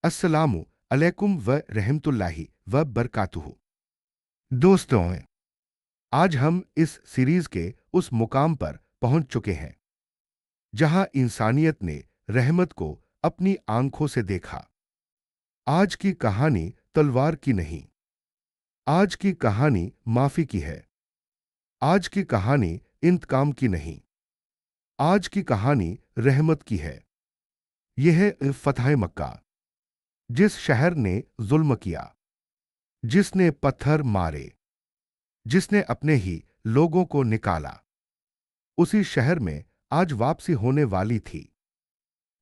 अस्सलामु अलैकुम व रहमतुल्लाहि व बरकातुहू। दोस्तों, आज हम इस सीरीज के उस मुकाम पर पहुंच चुके हैं जहां इंसानियत ने रहमत को अपनी आंखों से देखा। आज की कहानी तलवार की नहीं, आज की कहानी माफी की है। आज की कहानी इंतकाम की नहीं, आज की कहानी रहमत की है। यह है फतह मक्का। जिस शहर ने जुल्म किया, जिसने पत्थर मारे, जिसने अपने ही लोगों को निकाला, उसी शहर में आज वापसी होने वाली थी।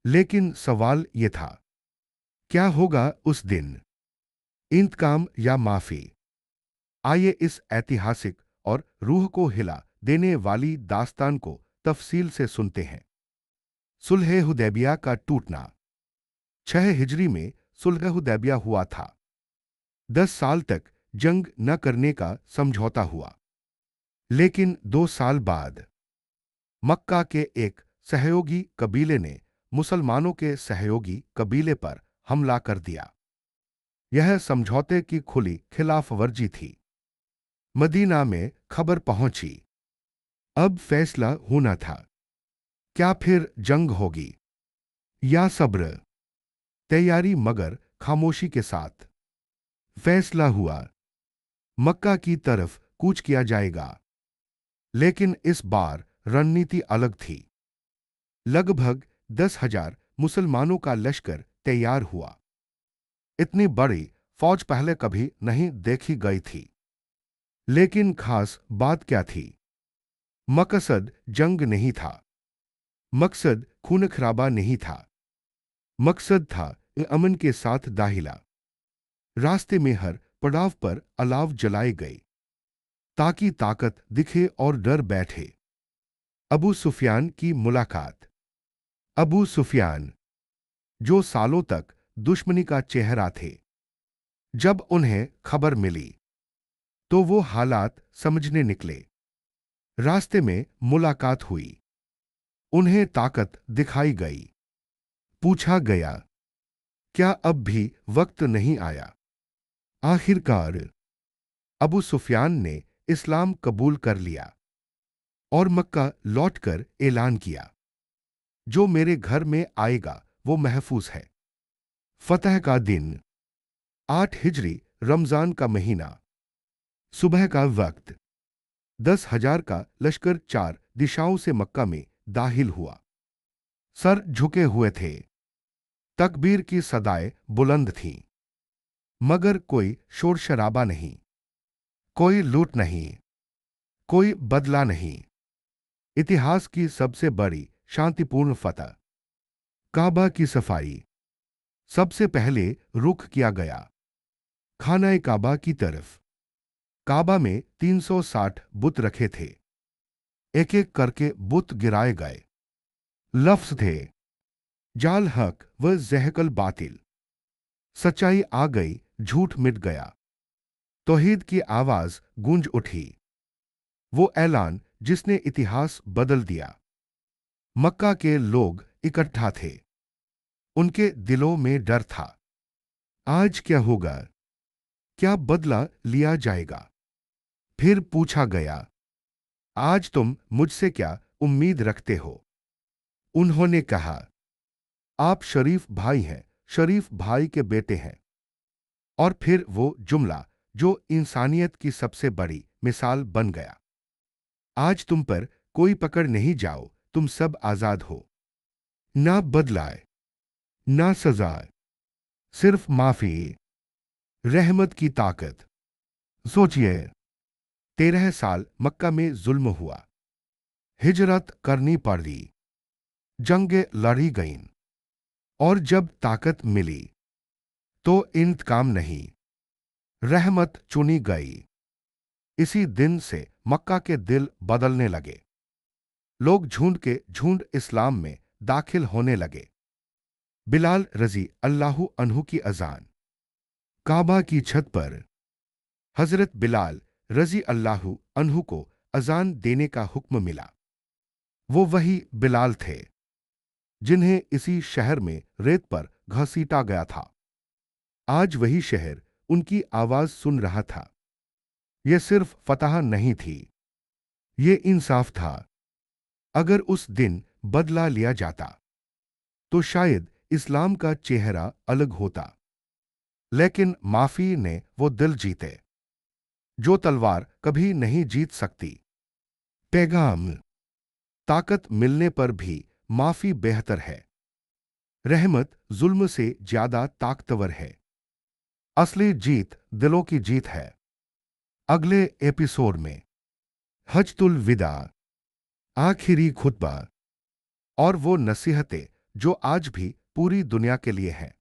लेकिन सवाल यह था, क्या होगा उस दिन, इंतकाम या माफी? आइए इस ऐतिहासिक और रूह को हिला देने वाली दास्तान को तफसील से सुनते हैं। सुलह हुदैबिया का टूटना। 6 हिजरी में सुलह हुदैबिया हुआ था। 10 साल तक जंग न करने का समझौता हुआ। लेकिन 2 साल बाद मक्का के एक सहयोगी कबीले ने मुसलमानों के सहयोगी कबीले पर हमला कर दिया। यह समझौते की खुली खिलाफवर्जी थी। मदीना में खबर पहुंची। अब फैसला होना था, क्या फिर जंग होगी या सब्र? तैयारी मगर खामोशी के साथ। फैसला हुआ, मक्का की तरफ कूच किया जाएगा। लेकिन इस बार रणनीति अलग थी। लगभग 10,000 मुसलमानों का लश्कर तैयार हुआ। इतनी बड़ी फौज पहले कभी नहीं देखी गई थी। लेकिन खास बात क्या थी? मकसद जंग नहीं था, मकसद खून खराबा नहीं था, मकसद था अमन के साथ दाखिला। रास्ते में हर पड़ाव पर अलाव जलाए गए ताकि ताकत दिखे और डर बैठे। अबू सुफियान की मुलाकात। अबू सुफियान, जो सालों तक दुश्मनी का चेहरा थे, जब उन्हें खबर मिली तो वो हालात समझने निकले। रास्ते में मुलाकात हुई, उन्हें ताकत दिखाई गई। पूछा गया, क्या अब भी वक्त नहीं आया? आखिरकार अबू सुफियान ने इस्लाम कबूल कर लिया और मक्का लौटकर ऐलान किया, जो मेरे घर में आएगा वो महफूज है। फतह का दिन, 8 हिजरी, रमजान का महीना, सुबह का वक्त। 10,000 का लश्कर 4 दिशाओं से मक्का में दाखिल हुआ। सर झुके हुए थे। तकबीर की सदाएं बुलंद थीं। मगर कोई शोर शराबा नहीं, कोई लूट नहीं, कोई बदला नहीं। इतिहास की सबसे बड़ी शांतिपूर्ण फतह। काबा की सफाई। सबसे पहले रुख किया गया खाना काबा की तरफ। काबा में 360 बुत रखे थे। एक एक करके बुत गिराए गए। लफ्ज थे, जाल हक व जहकल बातिल। सच्चाई आ गई, झूठ मिट गया। तौहीद की आवाज गूंज उठी। वो ऐलान जिसने इतिहास बदल दिया। मक्का के लोग इकट्ठा थे। उनके दिलों में डर था। आज क्या होगा? क्या बदला लिया जाएगा? फिर पूछा गया, आज तुम मुझसे क्या उम्मीद रखते हो? उन्होंने कहा, आप शरीफ भाई हैं, शरीफ भाई के बेटे हैं। और फिर वो जुमला जो इंसानियत की सबसे बड़ी मिसाल बन गया, आज तुम पर कोई पकड़ नहीं जाओ, तुम सब आजाद हो। ना बदलाए, ना सजाए, सिर्फ माफी, रहमत की ताकत। सोचिए, 13 साल मक्का में जुल्म हुआ, हिजरत करनी पड़ी, जंगें लड़ी गईं, और जब ताकत मिली तो इंतकाम नहीं, रहमत चुनी गई। इसी दिन से मक्का के दिल बदलने लगे। लोग झुंड के झुंड इस्लाम में दाखिल होने लगे। बिलाल रजी अल्लाहु अन्हु की अजान। काबा की छत पर हजरत बिलाल रजी अल्लाहु अन्हु को अजान देने का हुक्म मिला। वो वही बिलाल थे जिन्हें इसी शहर में रेत पर घसीटा गया था। आज वही शहर उनकी आवाज सुन रहा था। यह सिर्फ फतह नहीं थी, ये इंसाफ था। अगर उस दिन बदला लिया जाता तो शायद इस्लाम का चेहरा अलग होता। लेकिन माफी ने वो दिल जीते जो तलवार कभी नहीं जीत सकती। पैगाम: ताकत मिलने पर भी माफी बेहतर है। रहमत जुल्म से ज्यादा ताकतवर है। असली जीत दिलों की जीत है। अगले एपिसोड में हज्जुल विदा, आखिरी खुतबा और वो नसीहतें जो आज भी पूरी दुनिया के लिए हैं।